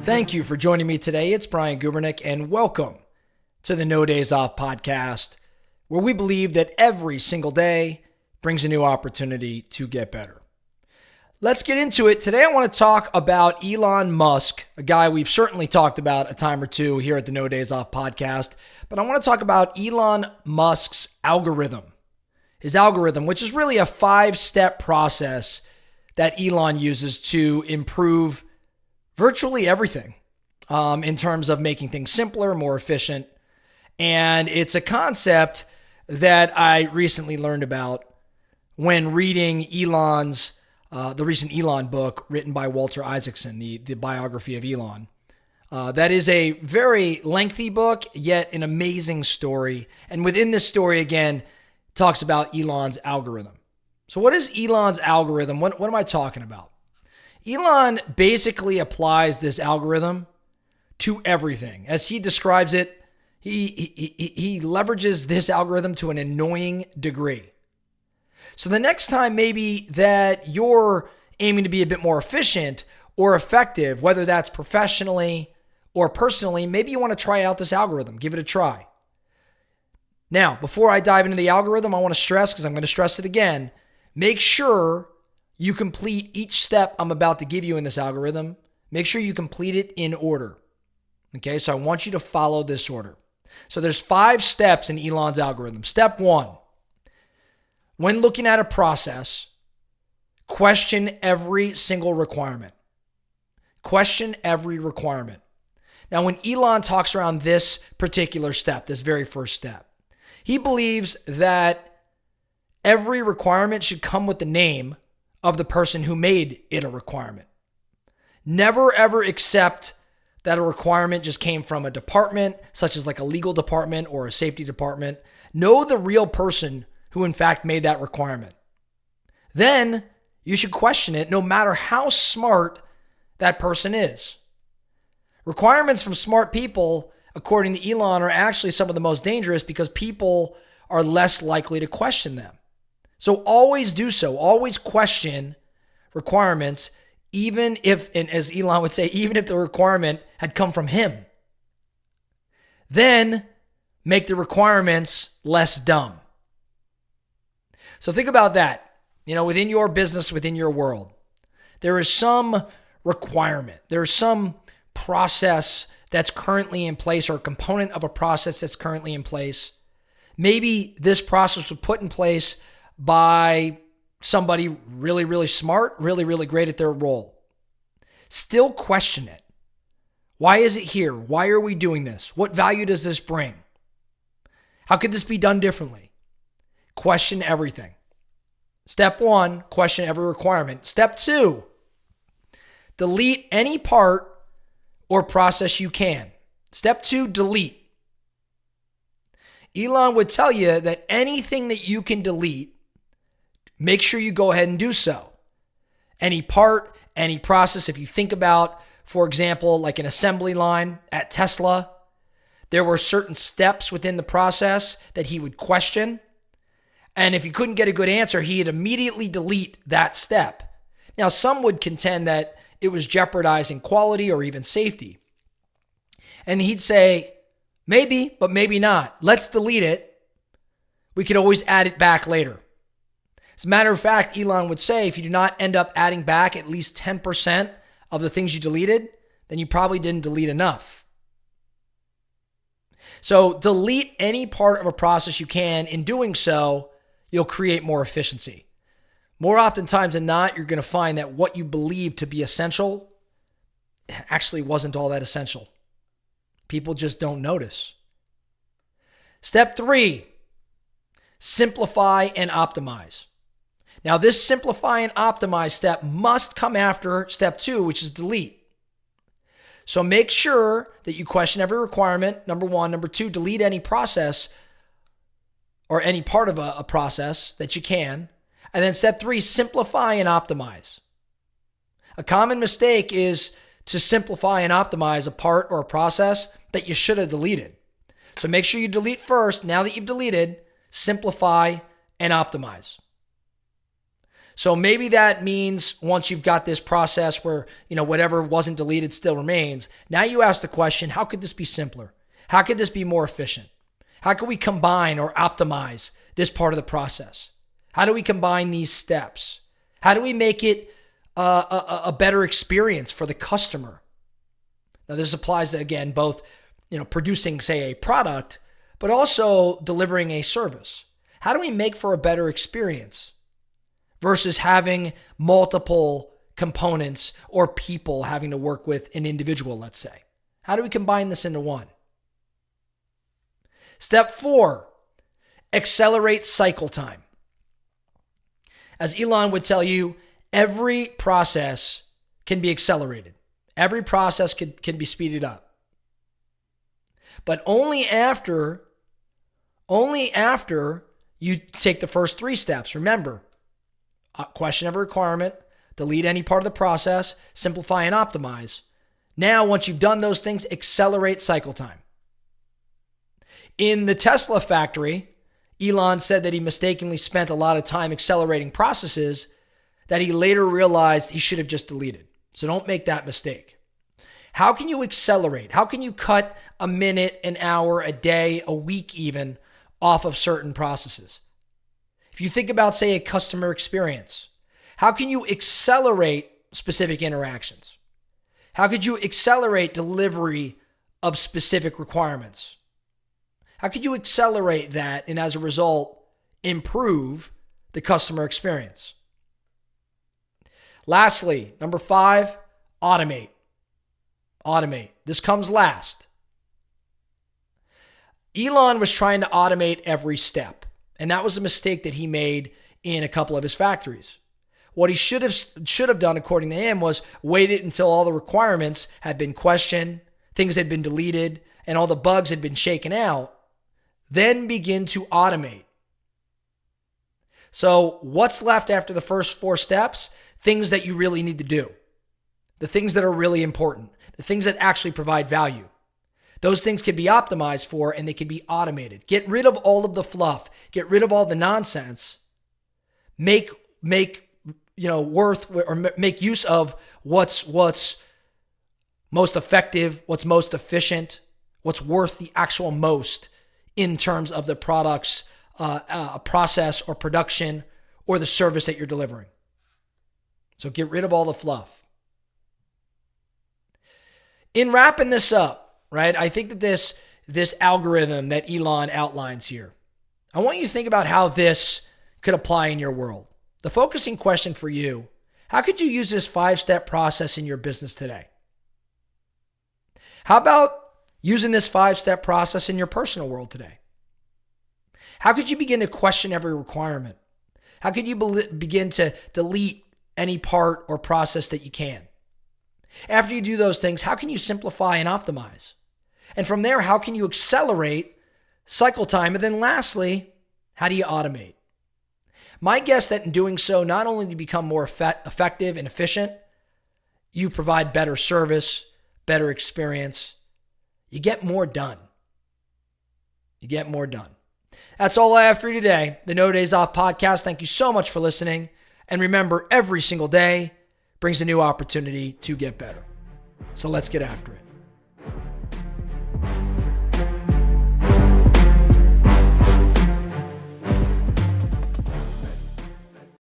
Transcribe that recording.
Thank you for joining me today. It's Brian Gubernick, and welcome to the No Days Off podcast, where we believe that every single day brings a new opportunity to get better. Let's get into it. Today, I want to talk about Elon Musk, a guy we've certainly talked about a time or two here at the No Days Off podcast, but I want to talk about Elon Musk's algorithm. His algorithm, which is really a 5-step process that Elon uses to improve virtually everything in terms of making things simpler, more efficient. And it's a concept that I recently learned about when reading Elon's, the recent Elon book written by Walter Isaacson, the biography of Elon. That is a very lengthy book, yet an amazing story. And within this story, again, it talks about Elon's algorithm. So what is Elon's algorithm? What am I talking about? Elon basically applies this algorithm to everything. As he describes it, he leverages this algorithm to an annoying degree. So the next time maybe that you're aiming to be a bit more efficient or effective, whether that's professionally or personally, maybe you want to try out this algorithm. Give it a try. Now, before I dive into the algorithm, I want to stress, because I'm going to stress it again, make sure you complete each step I'm about to give you in this algorithm. Make sure you complete it in order. Okay, so I want you to follow this order. So there's 5 steps in Elon's algorithm. Step 1, when looking at a process, question every single requirement. Question every requirement. Now, when Elon talks around this particular step, this very first step, he believes that every requirement should come with the name of the person who made it a requirement. Never ever accept that a requirement just came from a department, such as like a legal department or a safety department. Know the real person who in fact made that requirement. Then you should question it no matter how smart that person is. Requirements from smart people, according to Elon, are actually some of the most dangerous because people are less likely to question them. So always do so. Always question requirements, even if, and as Elon would say, even if the requirement had come from him. Then make the requirements less dumb. So think about that. Within your business, within your world, there is some requirement. There is some process that's currently in place, or a component of a process that's currently in place. Maybe this process was put in place by somebody really, really smart, really, really great at their role. Still question it. Why is it here? Why are we doing this? What value does this bring? How could this be done differently? Question everything. Step 1, question every requirement. Step 2, delete any part or process you can. Step 2, delete. Elon would tell you that anything that you can delete, make sure you go ahead and do so. Any part, any process. If you think about, for example, like an assembly line at Tesla, there were certain steps within the process that he would question. And if he couldn't get a good answer, he'd immediately delete that step. Now, some would contend that it was jeopardizing quality or even safety. And he'd say, maybe, but maybe not. Let's delete it. We could always add it back later. As a matter of fact, Elon would say if you do not end up adding back at least 10% of the things you deleted, then you probably didn't delete enough. So delete any part of a process you can. In doing so, you'll create more efficiency. More oftentimes than not, you're going to find that what you believe to be essential actually wasn't all that essential. People just don't notice. Step 3, simplify and optimize. Now, this simplify and optimize step must come after step 2, which is delete. So make sure that you question every requirement, number 1. Number 2, delete any process or any part of a process that you can. And then step 3, simplify and optimize. A common mistake is to simplify and optimize a part or a process that you should have deleted. So make sure you delete first. Now that you've deleted, simplify and optimize. So maybe that means once you've got this process where, whatever wasn't deleted still remains, now you ask the question, how could this be simpler? How could this be more efficient? How can we combine or optimize this part of the process? How do we combine these steps? How do we make it a better experience for the customer? Now, this applies to, again, both, producing, say, a product, but also delivering a service. How do we make for a better experience versus having multiple components or people having to work with an individual, let's say? How do we combine this into one? Step 4, accelerate cycle time. As Elon would tell you, every process can be accelerated. Every process can be speeded up. But only after you take the first 3 steps. Remember, question every requirement, delete any part of the process, simplify and optimize. Now, once you've done those things, accelerate cycle time. In the Tesla factory, Elon said that he mistakenly spent a lot of time accelerating processes that he later realized he should have just deleted. So don't make that mistake. How can you accelerate? How can you cut a minute, an hour, a day, a week even off of certain processes? If you think about, say, a customer experience, how can you accelerate specific interactions? How could you accelerate delivery of specific requirements? How could you accelerate that and as a result, improve the customer experience? Lastly, number 5, automate. Automate. This comes last. Elon was trying to automate every step, and that was a mistake that he made in a couple of his factories. What he should have done, according to him, was waited until all the requirements had been questioned, things had been deleted, and all the bugs had been shaken out, then begin to automate. So what's left after the first 4 steps? Things that you really need to do. The things that are really important. The things that actually provide value. Those things can be optimized for and they can be automated. Get rid of all of the fluff. Get rid of all the nonsense. Make use of what's most effective, what's most efficient, what's worth the actual most in terms of the product's process or production or the service that you're delivering. So get rid of all the fluff. In wrapping this up, right, I think that this algorithm that Elon outlines here, I want you to think about how this could apply in your world. The focusing question for you, how could you use this 5-step process in your business today? How about using this 5-step process in your personal world today? How could you begin to question every requirement? How could you begin to delete any part or process that you can? After you do those things, how can you simplify and optimize? And from there, how can you accelerate cycle time? And then lastly, how do you automate? My guess that in doing so, not only do you become more effective and efficient, you provide better service, better experience. You get more done. You get more done. That's all I have for you today. The No Days Off podcast. Thank you so much for listening. And remember, every single day brings a new opportunity to get better. So let's get after it.